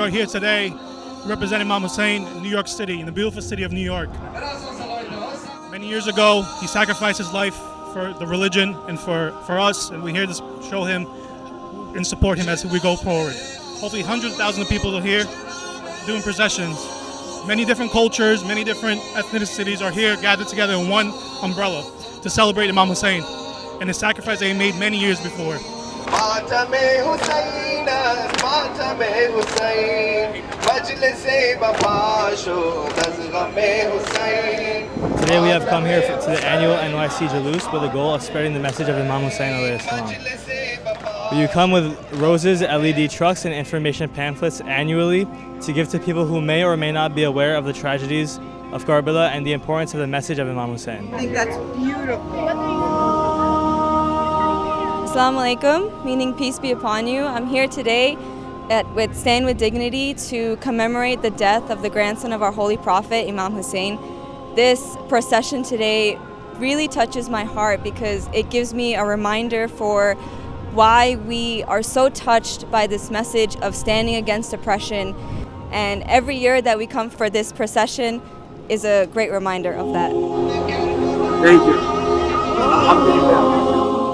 are here today representing Imam Hussain in New York City, in the beautiful city of New York. Many years ago, he sacrificed his life for the religion and for us, and we're here to show him and support him as we go forward. Hopefully hundreds of thousands of people are here doing processions. Many different cultures, many different ethnicities are here gathered together in one umbrella to celebrate Imam Hussain and his sacrifice that he made many years before. Today we have come here to the annual NYC Jalous with the goal of spreading the message of Imam Hussain alayhi salam. You come with roses, LED trucks, and information pamphlets annually to give to people who may or may not be aware of the tragedies of Karbala and the importance of the message of Imam Hussain. I think that's beautiful. Assalamu alaikum, meaning peace be upon you. I'm here today with Stand with Dignity to commemorate the death of the grandson of our Holy Prophet, Imam Hussain. This procession today really touches my heart because it gives me a reminder for why we are so touched by this message of standing against oppression. And every year that we come for this procession is a great reminder of that. Thank you.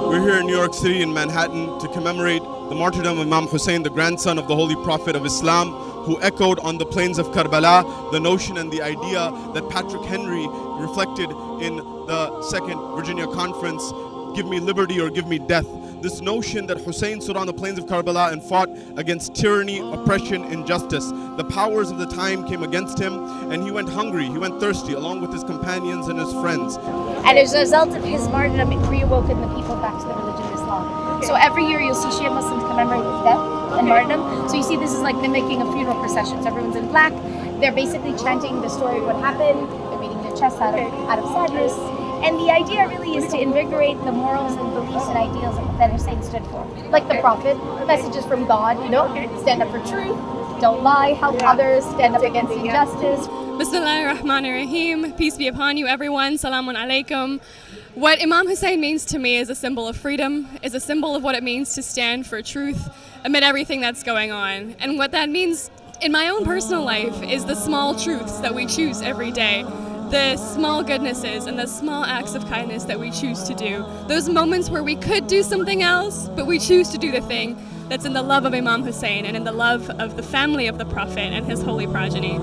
We're here in New York City in Manhattan to commemorate the martyrdom of Imam Hussain, the grandson of the Holy Prophet of Islam, who echoed on the plains of Karbala the notion and the idea that Patrick Henry reflected in the Second Virginia Conference, give me liberty or give me death. This notion that Hussein stood on the plains of Karbala and fought against tyranny, oppression, injustice. The powers of the time came against him and he went hungry, he went thirsty along with his companions and his friends. And as a result of his martyrdom, it reawoken the people back to the religion of Islam. So every year you'll see Shia Muslims commemorate his death and martyrdom. So you see this is like mimicking a funeral procession. So everyone's in black, they're basically chanting the story of what happened, they're beating their chests out of sadness. And the idea really is to invigorate the morals and beliefs and ideals that Hussein stood for. Like the Prophet, messages from God, stand up for truth, don't lie, help others, stand up against injustice. Bismillahirrahmanirrahim. Peace be upon you, everyone. Salamun alaikum. What Imam Hussain means to me is a symbol of freedom, is a symbol of what it means to stand for truth amid everything that's going on. And what that means in my own personal life is the small truths that we choose every day. The small goodnesses and the small acts of kindness that we choose to do. Those moments where we could do something else, but we choose to do the thing that's in the love of Imam Hussain and in the love of the family of the Prophet and his holy progeny.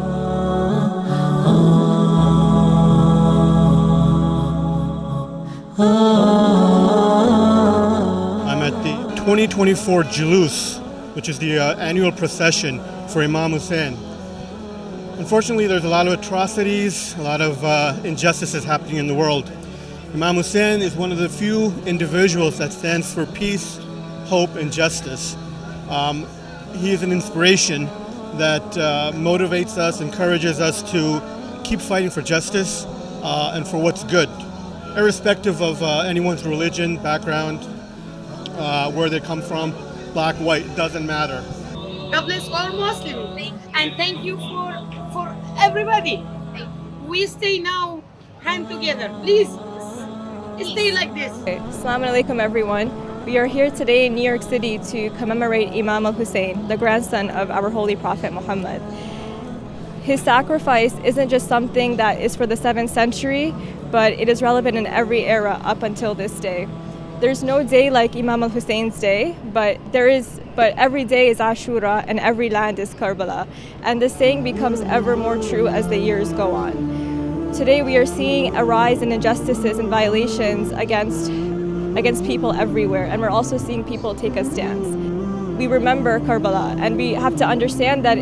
I'm at the 2024 Jalous, which is the annual procession for Imam Hussain. Unfortunately, there's a lot of atrocities, a lot of injustices happening in the world. Imam Hussain is one of the few individuals that stands for peace, hope, and justice. He is an inspiration that motivates us, encourages us to keep fighting for justice and for what's good, irrespective of anyone's religion, background, where they come from, black, white, doesn't matter. God bless all Muslims. And thank you for everybody. We stay now hand together. Please stay like this. Assalamu alaikum, everyone. We are here today in New York City to commemorate Imam al-Hussain, the grandson of our Holy Prophet Muhammad. His sacrifice isn't just something that is for the 7th century, but it is relevant in every era up until this day. There's no day like Imam al-Hussein's day, but every day is Ashura and every land is Karbala. And this saying becomes ever more true as the years go on. Today we are seeing a rise in injustices and violations against people everywhere, and we're also seeing people take a stance. We remember Karbala, and we have to understand that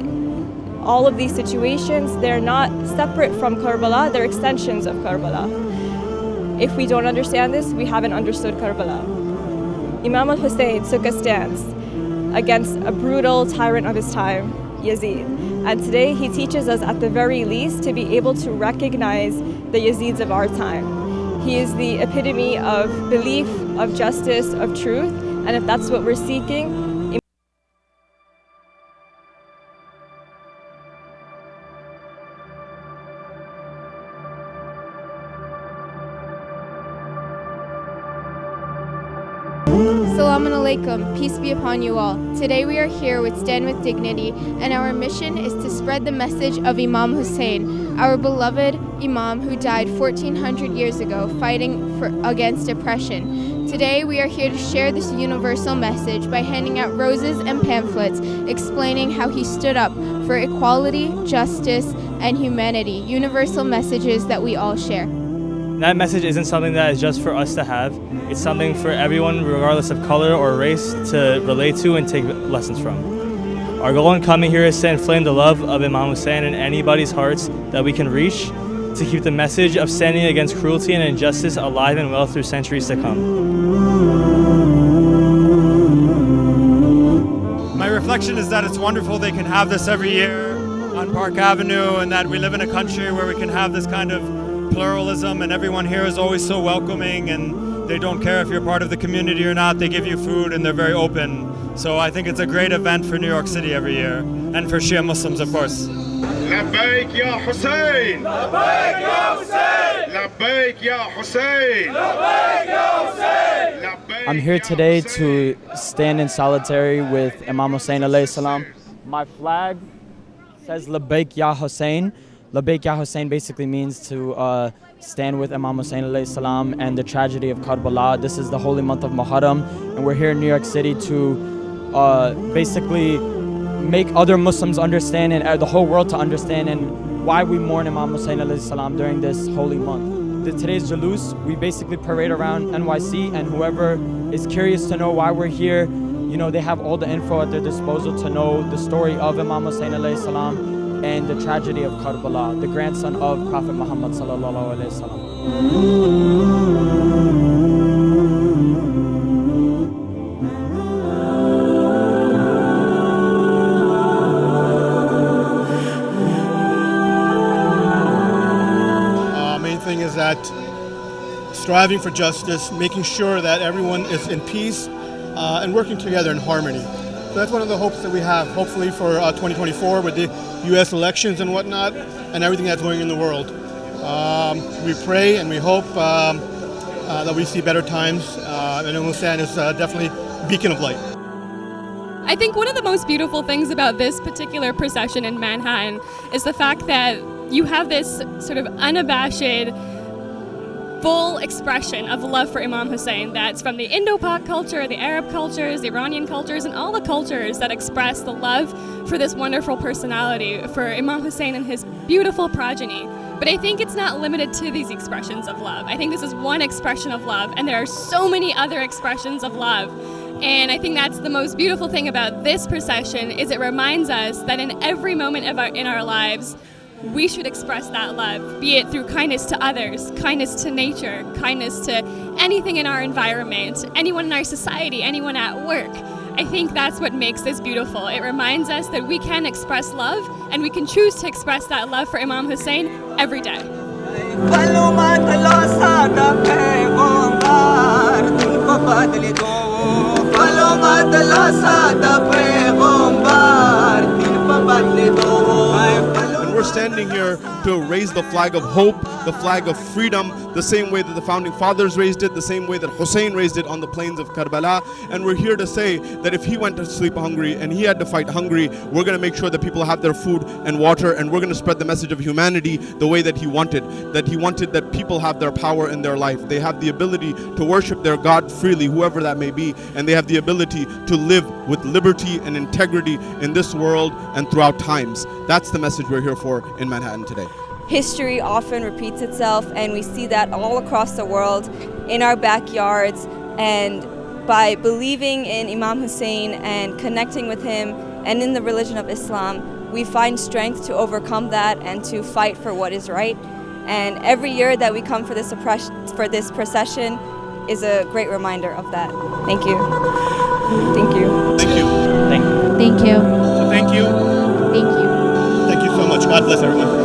all of these situations, they're not separate from Karbala, they're extensions of Karbala. If we don't understand this, we haven't understood Karbala. Imam al-Hussain took a stance against a brutal tyrant of his time, Yazid. And today he teaches us at the very least to be able to recognize the Yazids of our time. He is the epitome of belief, of justice, of truth, and if that's what we're seeking, Assalamu alaikum, peace be upon you all. Today we are here with Stand with Dignity, and our mission is to spread the message of Imam Hussain, our beloved Imam who died 1400 years ago fighting against oppression. Today we are here to share this universal message by handing out roses and pamphlets explaining how he stood up for equality, justice, and humanity, universal messages that we all share. That message isn't something that is just for us to have. It's something for everyone, regardless of color or race, to relate to and take lessons from. Our goal in coming here is to inflame the love of Imam Hussain in anybody's hearts that we can reach, to keep the message of standing against cruelty and injustice alive and well through centuries to come. My reflection is that it's wonderful they can have this every year on Park Avenue, and that we live in a country where we can have this kind of pluralism, and everyone here is always so welcoming, and they don't care if you're part of the community or not. They give you food and they're very open. So I think it's a great event for New York City every year, and for Shia Muslims, of course. لبيك يا حسين لبيك يا حسين لبيك يا حسين لبيك يا حسين. I'm here today to stand in solidarity with Imam Hussain alayhi salam. My flag says Labbaik Ya Hussein. Labbaik Ya Hussein basically means to stand with Imam Hussain alayhi salam and the tragedy of Karbala. This is the holy month of Muharram, and we're here in New York City to basically make other Muslims understand, and the whole world to understand, and why we mourn Imam Hussain alayhi salam during this holy month. Today's Jalous, we basically parade around NYC, and whoever is curious to know why we're here, you know, they have all the info at their disposal to know the story of Imam Hussain alayhi salam and the tragedy of Karbala, the grandson of Prophet Muhammad sallallahu alayhi wasallam. Thing is that striving for justice, making sure that everyone is in peace and working together in harmony. So that's one of the hopes that we have, hopefully for 2024 with the U.S. elections and whatnot, and everything that's going in the world. We pray and we hope that we see better times, and Imam Hussain is definitely a beacon of light. I think one of the most beautiful things about this particular procession in Manhattan is the fact that you have this sort of unabashed, full expression of love for Imam Hussain that's from the Indo-Pak culture, the Arab cultures, the Iranian cultures, and all the cultures that express the love for this wonderful personality, for Imam Hussain and his beautiful progeny. But I think it's not limited to these expressions of love. I think this is one expression of love, and there are so many other expressions of love. And I think that's the most beautiful thing about this procession, is it reminds us that in every moment in our lives, we should express that love, be it through kindness to others, kindness to nature, kindness to anything in our environment, anyone in our society, anyone at work. I think that's what makes this beautiful. It reminds us that we can express love, and we can choose to express that love for Imam Hussain every day. We're standing here to raise the flag of hope, the flag of freedom, the same way that the founding fathers raised it, the same way that Hussein raised it on the plains of Karbala. And we're here to say that if he went to sleep hungry and he had to fight hungry, we're going to make sure that people have their food and water, and we're going to spread the message of humanity the way that he wanted that people have their power in their life. They have the ability to worship their God freely, whoever that may be, and they have the ability to live with liberty and integrity in this world and throughout times. That's the message we're here for in Manhattan today. History often repeats itself, and we see that all across the world, in our backyards, and by believing in Imam Hussain and connecting with him and in the religion of Islam, we find strength to overcome that and to fight for what is right. And every year that we come for this procession is a great reminder of that. Thank you. Thank you. Thank you. Thank you. Thank you. So thank you. Thank you. Thank you so much. God bless everyone.